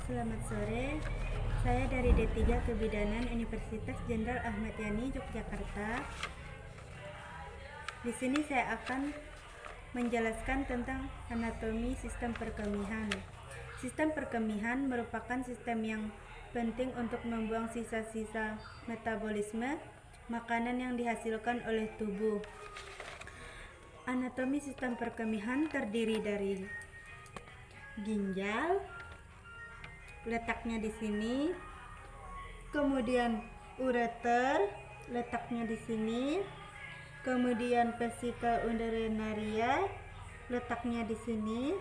Selamat sore, saya dari D3 Kebidanan Universitas Jenderal Ahmad Yani, Yogyakarta. Di sini saya akan menjelaskan tentang anatomi sistem perkemihan. Sistem perkemihan merupakan sistem yang penting untuk membuang sisa-sisa metabolisme makanan yang dihasilkan oleh tubuh. Anatomi sistem perkemihan terdiri dari ginjal, letaknya di sini, kemudian ureter, letaknya di sini, kemudian vesika urinaria, letaknya di sini,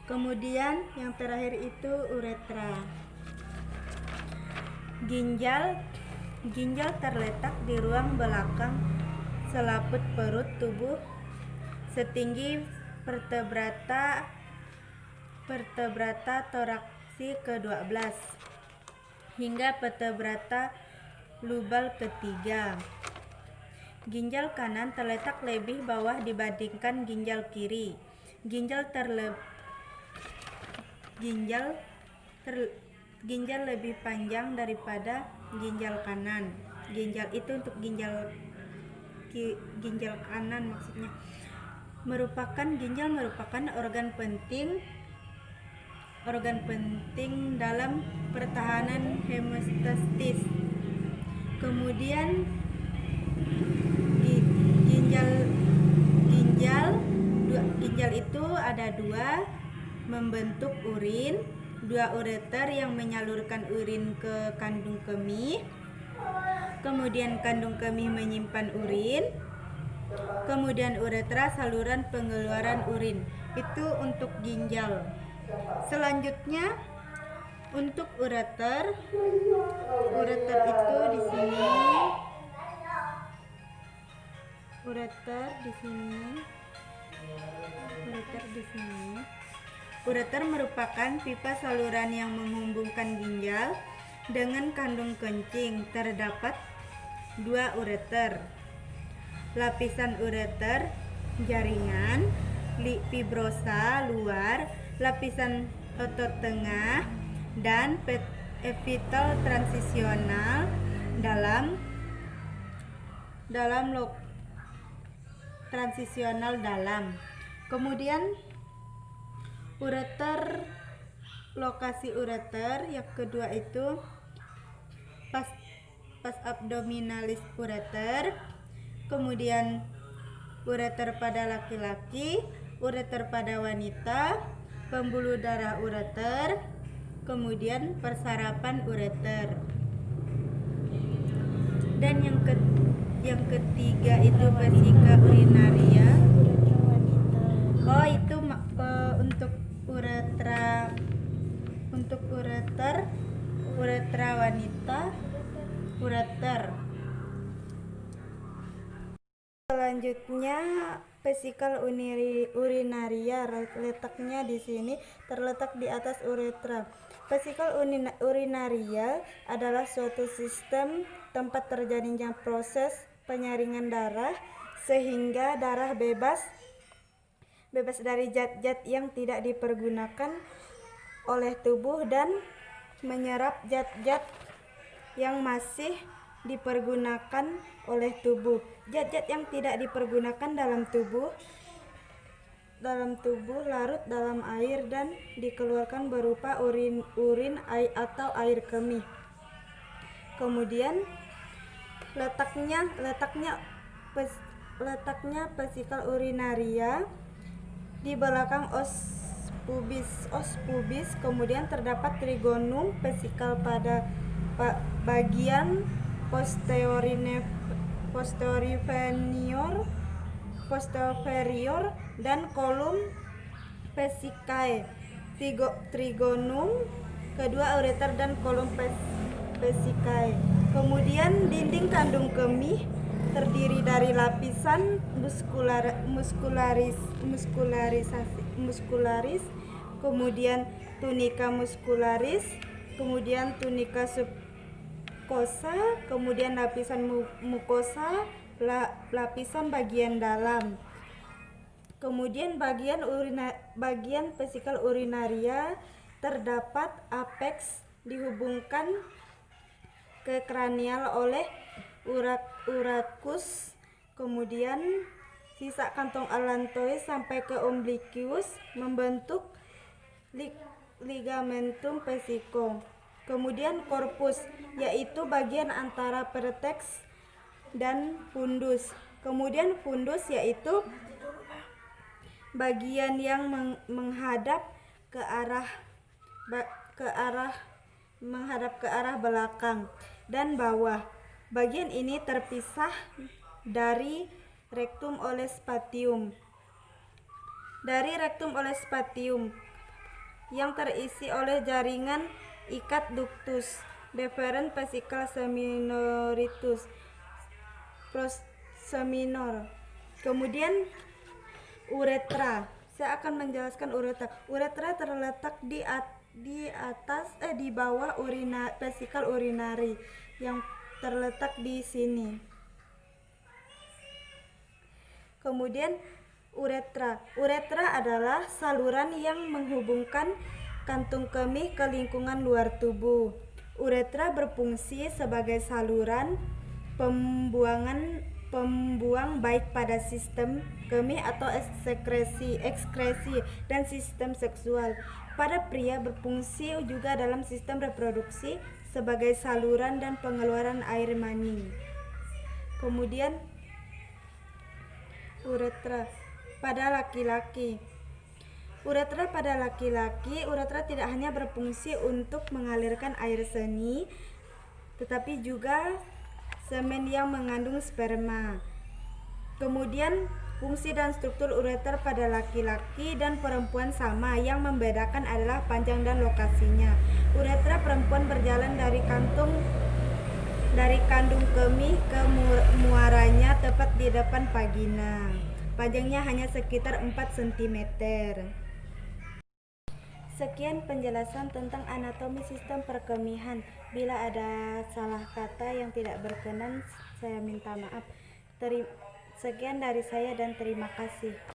kemudian yang terakhir itu uretra. Ginjal terletak di ruang belakang selaput perut tubuh setinggi vertebrata toraksi ke-12 hingga vertebrata lubal ke-3. Ginjal kanan terletak lebih bawah dibandingkan ginjal kiri. Ginjal lebih panjang daripada ginjal kanan. Ginjal itu untuk ginjal kanan maksudnya. Ginjal merupakan organ penting dalam pertahanan hemostasis. Kemudian ginjal itu ada dua, membentuk urin, dua ureter yang menyalurkan urin ke kandung kemih, kemudian kandung kemih menyimpan urin, kemudian uretra saluran pengeluaran urin. Itu untuk ginjal. Selanjutnya untuk ureter itu di sini, ureter merupakan pipa saluran yang menghubungkan ginjal dengan kandung kencing. Terdapat dua ureter, lapisan ureter jaringan fibrosa luar, lapisan otot tengah, dan epitel transisional dalam. Kemudian ureter, lokasi ureter yang kedua itu pas abdominalis ureter, kemudian ureter pada laki-laki, ureter pada wanita, pembuluh darah ureter, kemudian persarapan ureter. Dan yang ketiga itu vesika urinaria. Itu untuk uretra wanita, ureter. Selanjutnya vesika urinaria, letaknya di sini, terletak di atas uretra. Vesika urinaria adalah suatu sistem tempat terjadinya proses penyaringan darah sehingga darah bebas dari zat-zat yang tidak dipergunakan oleh tubuh dan menyerap zat-zat yang masih dipergunakan oleh tubuh. Zat-zat yang tidak dipergunakan dalam tubuh larut dalam air dan dikeluarkan berupa urin atau air kemih. Kemudian letaknya vesika urinaria di belakang os pubis, kemudian terdapat trigonum vesikal pada bagian posterior dan kolum vesikae. Trigonum kedua ureter dan kolum vesikae. Kemudian dinding kandung kemih terdiri dari lapisan muskularis, kemudian tunika muskularis, kemudian tunika subkosa, kemudian lapisan mukosa, lapisan bagian dalam. Kemudian bagian vesikal urinaria terdapat apeks dihubungkan ke kranial oleh urachus, kemudian sisa kantong allantois sampai ke obliquus membentuk ligamentum pesico. Kemudian corpus, yaitu bagian antara vertex dan fundus. Kemudian fundus yaitu bagian yang menghadap ke arah belakang dan bawah. Bagian ini terpisah dari rectum oleh spatium. Dari rectum oleh spatium yang terisi oleh jaringan ikat ductus deferens vesical seminoritus seminor. Kemudian uretra. Saya akan menjelaskan uretra. Uretra terletak di bawah vesical urinary yang terletak di sini. Kemudian uretra. Uretra adalah saluran yang menghubungkan kantung kemih ke lingkungan luar tubuh. Uretra berfungsi sebagai saluran pembuang baik pada sistem kemih atau ekskresi dan sistem seksual. Pada pria berfungsi juga dalam sistem reproduksi sebagai saluran dan pengeluaran air mani. Kemudian uretra pada laki-laki. Uretra pada laki-laki, uretra tidak hanya berfungsi untuk mengalirkan air seni, tetapi juga semen yang mengandung sperma. Kemudian fungsi dan struktur ureter pada laki-laki dan perempuan sama, yang membedakan adalah panjang dan lokasinya. Uretra perempuan berjalan dari kandung kemih ke muaranya tepat di depan vagina. Panjangnya hanya sekitar 4 cm. Sekian penjelasan tentang anatomi sistem perkemihan. Bila ada salah kata yang tidak berkenan, saya minta maaf. Sekian dari saya dan terima kasih.